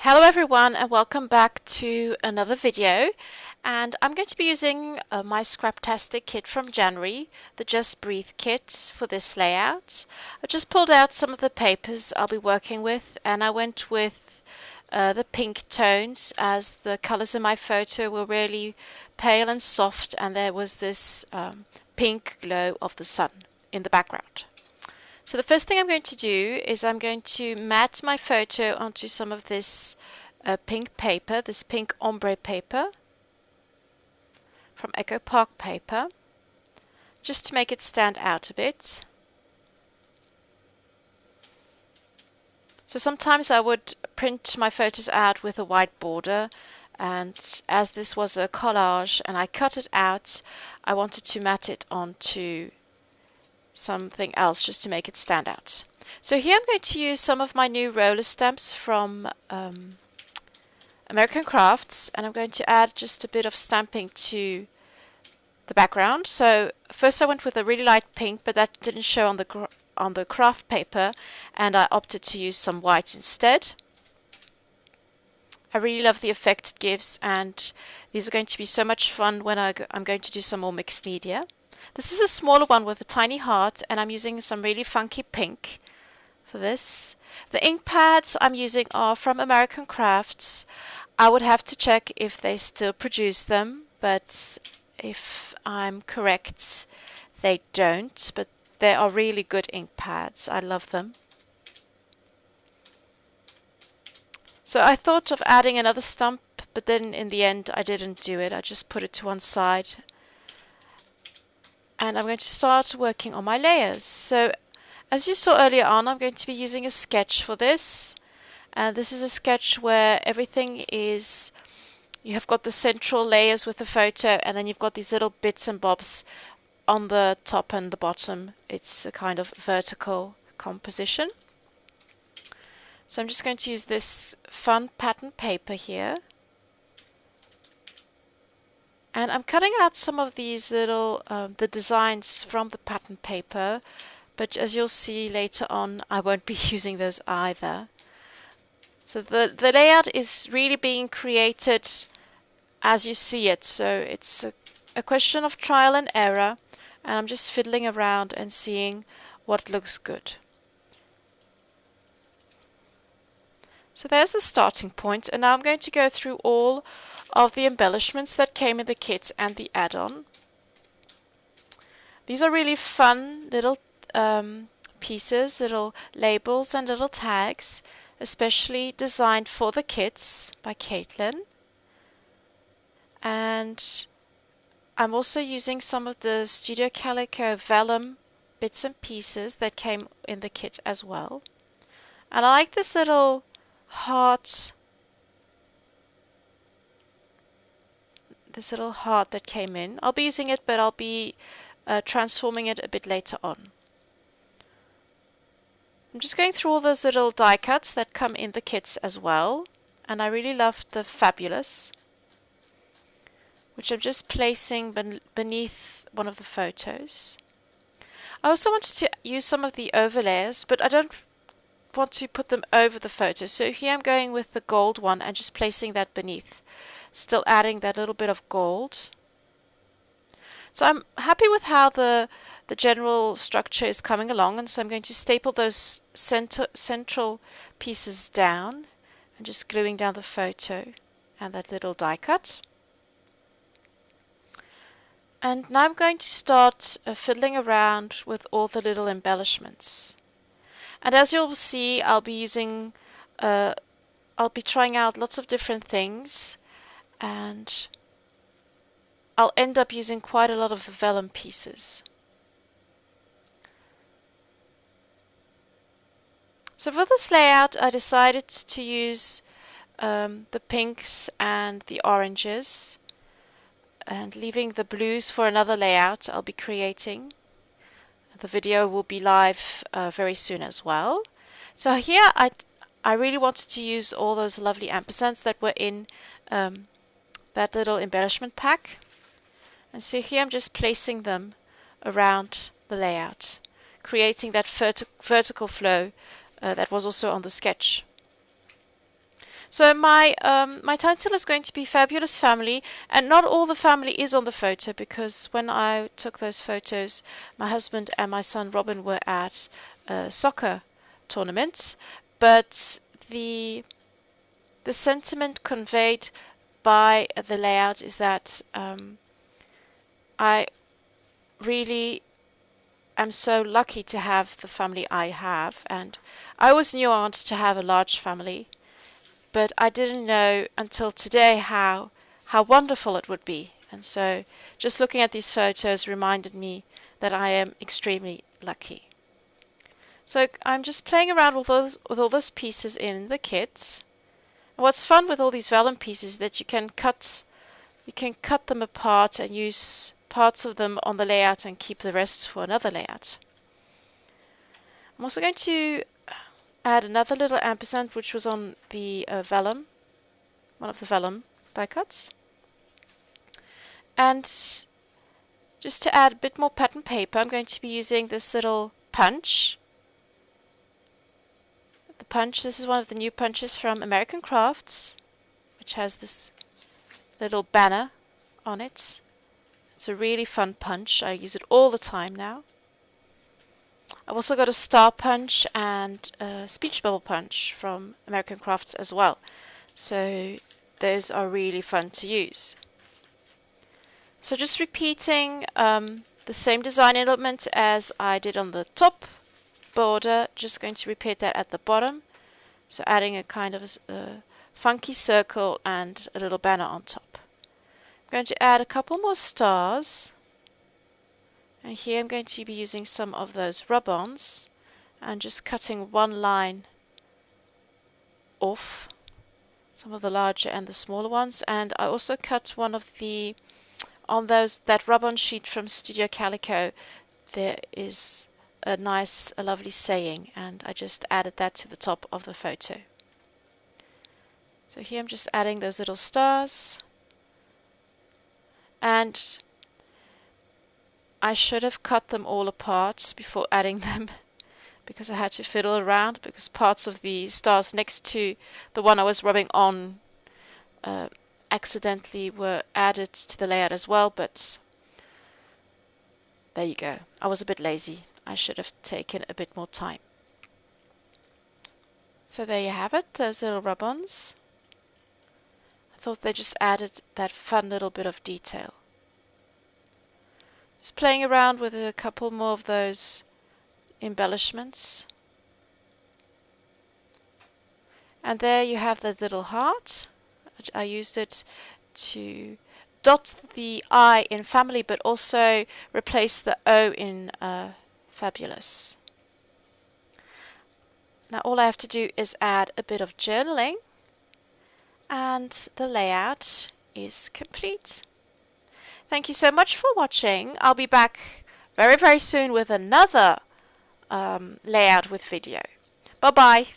Hello everyone and welcome back to another video, and I'm going to be using my Scraptastic kit from January, the Just Breathe kit, for this layout. I just pulled out some of the papers I'll be working with, and I went with the pink tones as the colors in my photo were really pale and soft, and there was this pink glow of the sun in the background. So the first thing I'm going to do is I'm going to mat my photo onto some of this pink paper, this pink ombre paper from Echo Park Paper, just to make it stand out a bit. So sometimes I would print my photos out with a white border, and as this was a collage and I cut it out, I wanted to mat it onto something else just to make it stand out. So here I'm going to use some of my new roller stamps from American Crafts, and I'm going to add just a bit of stamping to the background. So first I went with a really light pink, but that didn't show on the craft paper, and I opted to use some white instead. I really love the effect it gives, and these are going to be so much fun when I'm going to do some more mixed media. This is a smaller one with a tiny heart, and I'm using some really funky pink for this. The ink pads I'm using are from American Crafts. I would have to check if they still produce them, but if I'm correct, they don't. But they are really good ink pads. I love them. So I thought of adding another stump, but then in the end I didn't do it. I just put it to one side. And I'm going to start working on my layers. So as you saw earlier on, I'm going to be using a sketch for this. And this is a sketch where everything is, you have got the central layers with the photo, and then you've got these little bits and bobs on the top and the bottom. It's a kind of vertical composition. So I'm just going to use this fun pattern paper here. And I'm cutting out some of these little, the designs from the pattern paper, but as you'll see later on, I won't be using those either. So the layout is really being created as you see it, so it's a question of trial and error, and I'm just fiddling around and seeing what looks good. So there's the starting point, and now I'm going to go through all of the embellishments that came in the kit and the add-on. These are really fun little pieces, little labels and little tags, especially designed for the kits by Caitlin. And I'm also using some of the Studio Calico vellum bits and pieces that came in the kit as well. And I like this little heart, that came in. I'll be using it, but I'll be transforming it a bit later on. I'm just going through all those little die cuts that come in the kits as well, and I really love the Fabulous, which I'm just placing beneath one of the photos. I also wanted to use some of the overlays, but I don't want to put them over the photo, so here I'm going with the gold one and just placing that beneath, still adding that little bit of gold. So I'm happy with how the general structure is coming along, and so I'm going to staple those central pieces down and just gluing down the photo and that little die cut. And now I'm going to start fiddling around with all the little embellishments. And as you'll see, I'll be trying out lots of different things, and I'll end up using quite a lot of the vellum pieces. So for this layout, I decided to use the pinks and the oranges, and leaving the blues for another layout I'll be creating. The video will be live very soon as well. So here I really wanted to use all those lovely ampersands that were in that little embellishment pack. And so here I'm just placing them around the layout, creating that vertical flow that was also on the sketch. So my title is going to be Fabulous Family, and not all the family is on the photo because when I took those photos, my husband and my son Robin were at a soccer tournament, but the sentiment conveyed by the layout is that I really am so lucky to have the family I have, and I always knew I wanted to have a large family, but I didn't know until today how wonderful it would be. And so just looking at these photos reminded me that I am extremely lucky. So I'm just playing around with all those pieces in the kit. And what's fun with all these vellum pieces is that you can cut them apart and use parts of them on the layout and keep the rest for another layout. I'm also going to add another little ampersand which was on the vellum, one of the vellum die cuts. And just to add a bit more pattern paper, I'm going to be using this little punch. The punch, this is one of the new punches from American Crafts, which has this little banner on it. It's a really fun punch. I use it all the time now. I've also got a star punch and a speech bubble punch from American Crafts as well. So those are really fun to use. So just repeating the same design element as I did on the top border, just going to repeat that at the bottom. So adding a kind of a funky circle and a little banner on top. I'm going to add a couple more stars. And here I'm going to be using some of those rub-ons and just cutting one line off, some of the larger and the smaller ones. And I also cut one of the, on that rub-on sheet from Studio Calico, there is a lovely saying, and I just added that to the top of the photo. So here I'm just adding those little stars. And I should have cut them all apart before adding them because I had to fiddle around because parts of the stars next to the one I was rubbing on accidentally were added to the layout as well, but there you go. I was a bit lazy. I should have taken a bit more time. So there you have it, those little rub-ons. I thought they just added that fun little bit of detail. Just playing around with a couple more of those embellishments. And there you have the little heart. I used it to dot the I in family, but also replace the O in fabulous. Now all I have to do is add a bit of journaling, and the layout is complete. Thank you so much for watching. I'll be back very, very soon with another layout with video. Bye-bye.